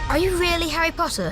Are you really Harry Potter?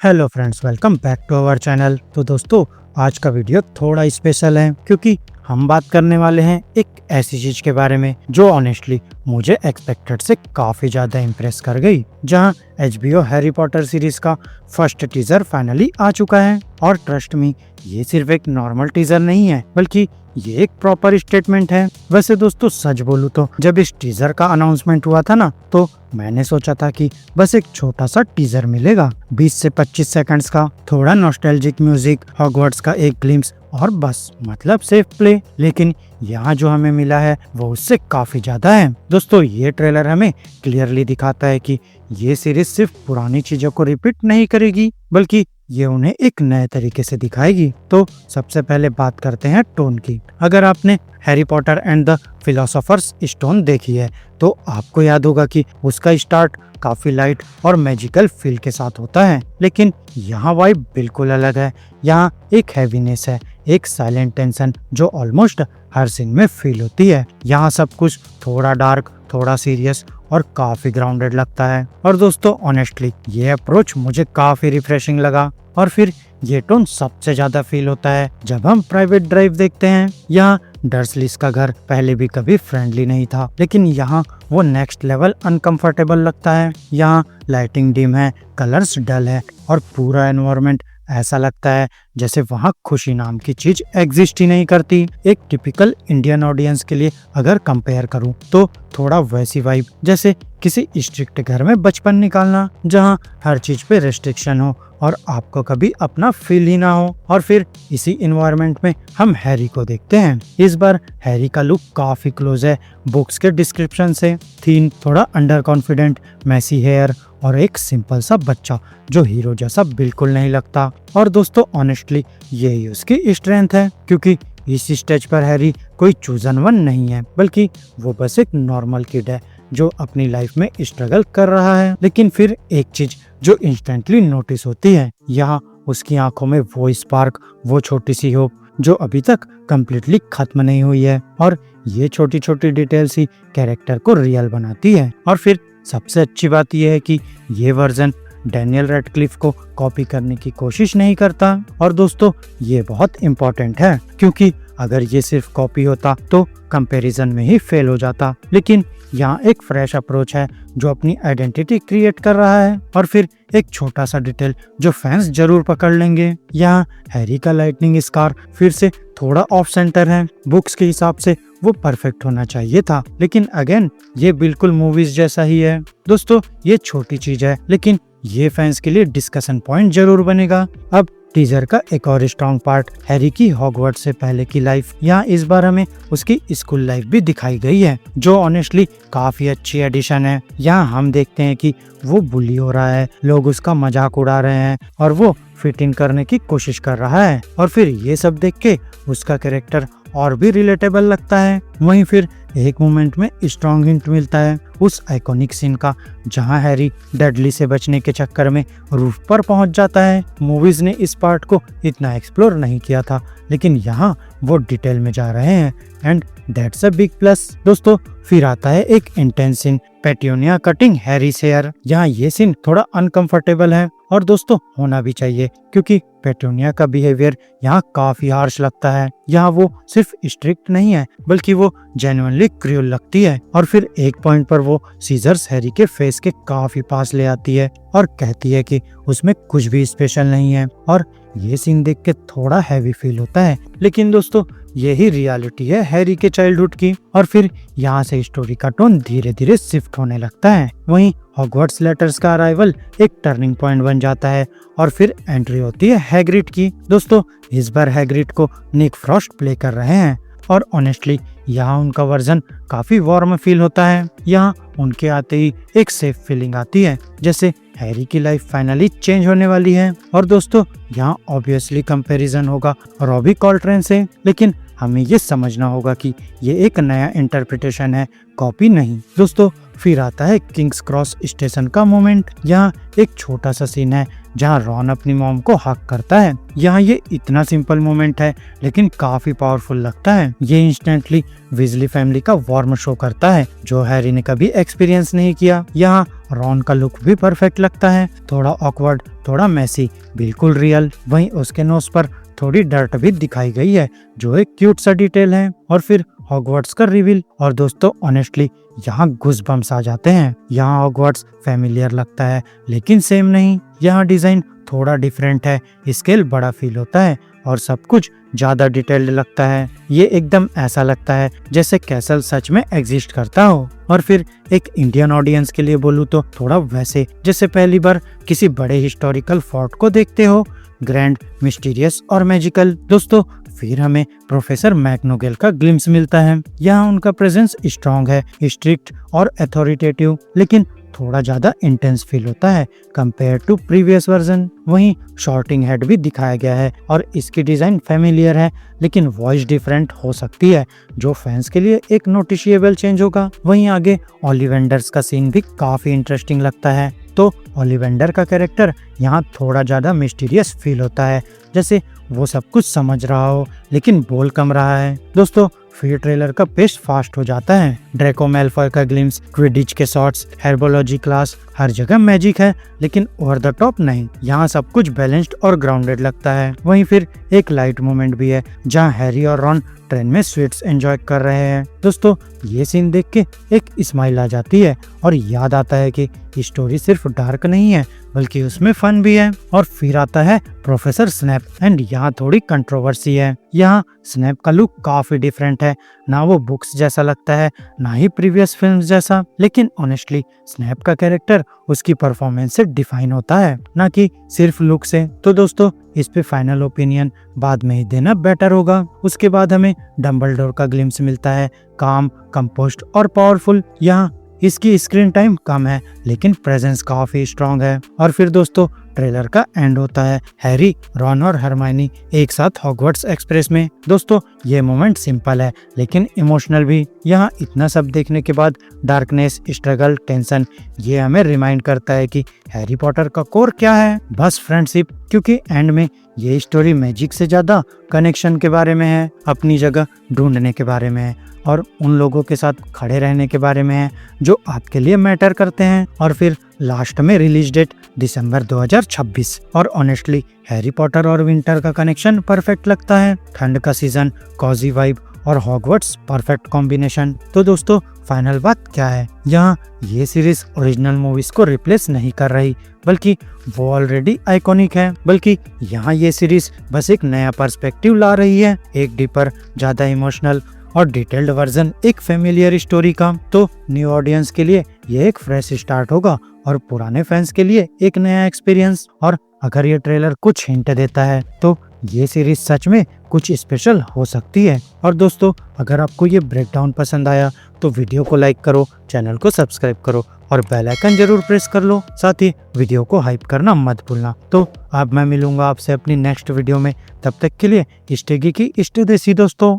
Hello friends, welcome back to our channel. तो दोस्तों, आज का वीडियो थोड़ा स्पेशल है क्योंकि हम बात करने वाले हैं एक ऐसी चीज के बारे में जो ऑनेस्टली मुझे एक्सपेक्टेड से काफी ज्यादा इम्प्रेस कर गई। जहां HBO हैरी पॉटर सीरीज का फर्स्ट टीजर फाइनली आ चुका है और ट्रस्ट मी, ये सिर्फ एक नॉर्मल टीजर नहीं है बल्कि ये एक प्रॉपर स्टेटमेंट है। वैसे दोस्तों, सच बोलूं तो जब इस टीजर का अनाउंसमेंट हुआ था ना, तो मैंने सोचा था कि बस एक छोटा सा टीजर मिलेगा, 20 से 25 सेकंड्स का, थोड़ा नॉस्टैल्जिक म्यूजिक, हॉगवर्ट्स का एक ग्लिम्स और बस मतलब सेफ प्ले। लेकिन यहाँ जो हमें मिला है वो उससे काफी ज्यादा है। दोस्तों, ये ट्रेलर हमें क्लियरली दिखाता है कि ये सीरीज सिर्फ पुरानी चीजों को रिपीट नहीं करेगी बल्कि ये उन्हें एक नए तरीके से दिखाएगी। तो सबसे पहले बात करते हैं टोन की। अगर आपने Harry Potter and the Philosopher's Stone देखी है तो आपको याद होगा कि उसका स्टार्ट काफी लाइट और मैजिकल फील के साथ होता है, लेकिन यहाँ वाइब बिल्कुल अलग है। यहाँ एक हैवीनेस है, एक साइलेंट टेंशन जो ऑलमोस्ट हर सीन में फील होती है। यहाँ सब कुछ थोड़ा डार्क, थोड़ा सीरियस और काफी ग्राउंडेड लगता है। और दोस्तों, ऑनेस्टली ये अप्रोच मुझे काफी रिफ्रेशिंग लगा। और फिर ये टोन सबसे ज्यादा फील होता है जब हम प्राइवेट ड्राइव देखते हैं। यहाँ डर्सलीज का घर पहले भी कभी फ्रेंडली नहीं था, लेकिन यहाँ वो नेक्स्ट लेवल अनकंफर्टेबल लगता है। यहाँ लाइटिंग डिम है, कलर्स डल है और पूरा एनवायरनमेंट ऐसा लगता है जैसे वहाँ खुशी नाम की चीज एग्जिस्ट ही नहीं करती। एक टिपिकल इंडियन ऑडियंस के लिए अगर कंपेयर करूँ तो थोड़ा वैसी वाइब जैसे किसी स्ट्रिक्ट घर में बचपन निकालना, जहाँ हर चीज पे रेस्ट्रिक्शन हो और आपको कभी अपना फील ही ना हो। और फिर इसी इन्वायरमेंट में हम हैरी को देखते हैं। इस बार हैरी का लुक काफी क्लोज है बुक्स के डिस्क्रिप्शन से। थीन थोड़ा अंडर कॉन्फिडेंट, मैसी हेयर और एक सिंपल सा बच्चा जो हीरो जैसा बिल्कुल नहीं लगता। और दोस्तों, ऑनेस्टली यही उसकी स्ट्रेंथ है क्योंकि इस स्टेज पर हैरी कोई चूजन वन नहीं है बल्कि वो बस एक नॉर्मल किड है जो अपनी लाइफ में स्ट्रगल कर रहा है। लेकिन फिर एक चीज जो इंस्टेंटली नोटिस होती है, यहाँ उसकी आंखों में वो स्पार्क, वो छोटी सी होप जो अभी तक कम्प्लीटली खत्म नहीं हुई है। और ये छोटी छोटी डिटेल्स ही कैरेक्टर को रियल बनाती है। और फिर सबसे अच्छी बात यह है कि ये वर्जन डैनियल रेडक्लिफ को कॉपी करने की कोशिश नहीं करता। और दोस्तों, ये बहुत इम्पोर्टेंट है क्योंकि अगर ये सिर्फ कॉपी होता तो कंपैरिजन में ही फेल हो जाता। लेकिन यहाँ एक फ्रेश अप्रोच है जो अपनी आइडेंटिटी क्रिएट कर रहा है। और फिर एक छोटा सा डिटेल जो फैंस जरूर पकड़ लेंगे, यहाँ हैरी का लाइटनिंग स्कार फिर से थोड़ा ऑफ सेंटर है। बुक्स के हिसाब से वो परफेक्ट होना चाहिए था, लेकिन अगेन ये बिल्कुल मूवीज जैसा ही है। दोस्तों, ये छोटी चीज है लेकिन ये फैंस के लिए डिस्कशन पॉइंट जरूर बनेगा। अब टीजर का एक और स्ट्रॉन्ग पार्ट, हैरी की हॉगवर्ट्स से पहले की लाइफ। यहाँ इस बार हमें उसकी स्कूल लाइफ भी दिखाई गई है जो ऑनेस्टली काफी अच्छी एडिशन है। यहाँ हम देखते हैं कि वो बुली हो रहा है, लोग उसका मजाक उड़ा रहे हैं और वो फिट इन करने की कोशिश कर रहा है। और फिर ये सब देख के उसका कैरेक्टर और भी रिलेटेबल लगता है। वहीं फिर एक मोमेंट में स्ट्रॉन्ग हिंट मिलता है उस आइकॉनिक सीन का जहां हैरी डेडली से बचने के चक्कर में रूफ पर पहुंच जाता है। मूवीज ने इस पार्ट को इतना एक्सप्लोर नहीं किया था, लेकिन यहाँ वो डिटेल में जा रहे हैं and that's a big plus. दोस्तों, फिर आता है एक intense scene, Petunia cutting Harry's hair. यहाँ ये सीन थोड़ा अनकंफर्टेबल है और दोस्तों होना भी चाहिए क्योंकि पेट्यूनिया का बिहेवियर यहाँ काफी हार्श लगता है। यहाँ वो सिर्फ स्ट्रिक्ट नहीं है बल्कि वो जेन्युइनली क्रूअल लगती है। और फिर एक पॉइंट पर वो सीजर्स हैरी के फेस के काफी पास ले आती है और कहती है कि उसमें कुछ भी स्पेशल नहीं है। और ये सीन देख के थोड़ा हैवी फील होता है, लेकिन दोस्तों यही रियलिटी है हैरी के चाइल्डहुड की। और फिर यहाँ से स्टोरी का टोन धीरे धीरे शिफ्ट होने लगता है। वहीं हॉगवर्ट्स लेटर्स का अराइवल एक टर्निंग पॉइंट बन जाता है और फिर एंट्री होती है हैग्रिड की। दोस्तों, इस बार हैग्रिड को निक फ्रॉस्ट प्ले कर रहे हैं और ऑनेस्टली यहाँ उनका वर्जन काफी वार्म फील होता है। यहाँ उनके आते ही एक सेफ फीलिंग आती है जैसे हैरी की लाइफ फाइनली चेंज होने वाली है। और दोस्तों, यहाँ ऑब्वियसली कंपैरिजन होगा रॉबी कॉल्ट्रेन से, लेकिन हमें ये समझना होगा कि ये एक नया इंटरप्रिटेशन है, कॉपी नहीं। दोस्तों, फिर आता है किंग्स क्रॉस स्टेशन का मोमेंट। यहाँ एक छोटा सा सीन है जहाँ रॉन अपनी मॉम को हक करता है। यहाँ ये इतना सिंपल मोमेंट है लेकिन काफी पावरफुल लगता है। ये इंस्टेंटली विजली फैमिली का वार्म शो करता है जो हैरी ने कभी एक्सपीरियंस नहीं किया। यहाँ रॉन का लुक भी परफेक्ट लगता है, थोड़ा ऑकवर्ड, थोड़ा मैसी, बिल्कुल रियल। वहीं उसके नोज पर थोड़ी डर्ट भी दिखाई गई है जो एक क्यूट सा डिटेल है। और फिर हॉगवर्ट्स का रिवील, और दोस्तों ऑनेस्टली यहाँ गूज़बम्प्स आ जाते हैं। यहाँ हॉगवर्ट्स फैमिलियर लगता है लेकिन सेम नहीं। यहाँ डिजाइन थोड़ा डिफरेंट है, स्केल बड़ा फील होता है और सब कुछ ज्यादा डिटेल्ड लगता है। ये एकदम ऐसा लगता है जैसे कैसल सच में एग्जिस्ट करता हो। और फिर एक इंडियन ऑडियंस के लिए बोलूँ तो थोड़ा वैसे जैसे पहली बार किसी बड़े हिस्टोरिकल फोर्ट को देखते हो, ग्रैंड, मिस्टीरियस और मैजिकल। दोस्तों फिर हमें प्रोफेसर मैकगोनगल का ग्लिम्स मिलता है। यहाँ उनका प्रेजेंस स्ट्रॉन्ग है, स्ट्रिक्ट और अथॉरिटेटिव, लेकिन थोड़ा ज्यादा इंटेंस फील होता है कंपेयर टू प्रीवियस वर्जन। वहीं शॉर्टिंग हेड भी दिखाया गया है और इसकी डिजाइन फेमिलियर है लेकिन वॉइस डिफरेंट हो सकती है जो फैंस के लिए एक नोटिशिएबल चेंज होगा। वहीं आगे ओलिवेंडर्स का सीन भी काफी इंटरेस्टिंग लगता है। तो ओलिवेंडर का कैरेक्टर यहाँ थोड़ा ज्यादा मिस्टीरियस फील होता है, जैसे वो सब कुछ समझ रहा हो लेकिन बोल कम रहा है। दोस्तों फिर ट्रेलर का पेस फास्ट हो जाता है। ड्रैको मैलफॉय का ग्लिम्स, क्विडिच के शॉट्स, हेर्बोलॉजी क्लास, हर जगह मैजिक है लेकिन ओवर द टॉप नहीं। यहाँ सब कुछ बैलेंस्ड और ग्राउंडेड लगता है। वहीं फिर एक लाइट मोमेंट भी है जहाँ हैरी और रॉन ट्रेन में स्वीट्स एंजॉय कर रहे हैं। दोस्तों ये सीन देख के एक स्माइल आ जाती है और याद आता है कि स्टोरी सिर्फ डार्क नहीं है बल्कि उसमें फन भी है। और फिर आता है प्रोफेसर स्नैप एंड यहाँ थोड़ी कंट्रोवर्सी है। यहाँ स्नैप का लुक काफी डिफरेंट है, ना वो बुक्स जैसा लगता है ना ही प्रीवियस फिल्म्स जैसा, लेकिन ऑनेस्टली स्नैप का कैरेक्टर उसकी परफॉर्मेंस से डिफाइन होता है, ना कि सिर्फ लुक से। तो दोस्तों इस पे फाइनल ओपिनियन बाद में ही देना बेटर होगा। उसके बाद हमें डंबलडोर का ग्लिम्स मिलता है, काम, कंपोस्ट और पावरफुल। यहाँ इसकी स्क्रीन टाइम कम है लेकिन प्रेजेंस काफी स्ट्रॉन्ग है। और फिर दोस्तों ट्रेलर का एंड होता है हैरी, रॉन और हरमाइनी एक साथ हॉगवर्ट्स एक्सप्रेस में। दोस्तों ये मोमेंट सिंपल है लेकिन इमोशनल भी। यहाँ इतना सब देखने के बाद डार्कनेस, स्ट्रगल, टेंशन, ये हमें रिमाइंड करता है कि हैरी पॉटर का कोर क्या है, बस फ्रेंडशिप। क्योंकि एंड में ये स्टोरी मैजिक से ज्यादा कनेक्शन के बारे में है, अपनी जगह ढूंढने के बारे में है और उन लोगों के साथ खड़े रहने के बारे में है जो आपके लिए मैटर करते हैं। और फिर लास्ट में रिलीज डेट दिसंबर 2026। और ऑनेस्टली हैरी पॉटर और विंटर का कनेक्शन परफेक्ट लगता है। ठंड का सीजन, कॉजी वाइब और हॉगवर्ट्स परफेक्ट कॉम्बिनेशन। तो दोस्तों फाइनल बात क्या है, यहाँ ये सीरीज ओरिजिनल मूवीज को रिप्लेस नहीं कर रही बल्कि वो ऑलरेडी आइकॉनिक है। बल्कि यहाँ ये सीरीज बस एक नया पर्सपेक्टिव ला रही है, एक डीपर, ज्यादा इमोशनल और डिटेल्ड वर्जन एक फेमिलियर स्टोरी का। तो न्यू ऑडियंस के लिए ये एक फ्रेश स्टार्ट होगा और पुराने फैंस के लिए एक नया एक्सपीरियंस। और अगर ये ट्रेलर कुछ हिंट देता है तो ये सीरीज सच में कुछ स्पेशल हो सकती है। और दोस्तों अगर आपको ये ब्रेकडाउन पसंद आया तो वीडियो को लाइक करो, चैनल को सब्सक्राइब करो और बेल आइकन जरूर प्रेस कर लो। साथ ही वीडियो को हाइप करना मत भूलना। तो अब मैं मिलूंगा आपसे अपनी नेक्स्ट वीडियो में, तब तक के लिए स्टे गीकी, स्टे देसी दोस्तों।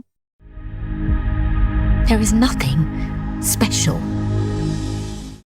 There is nothing special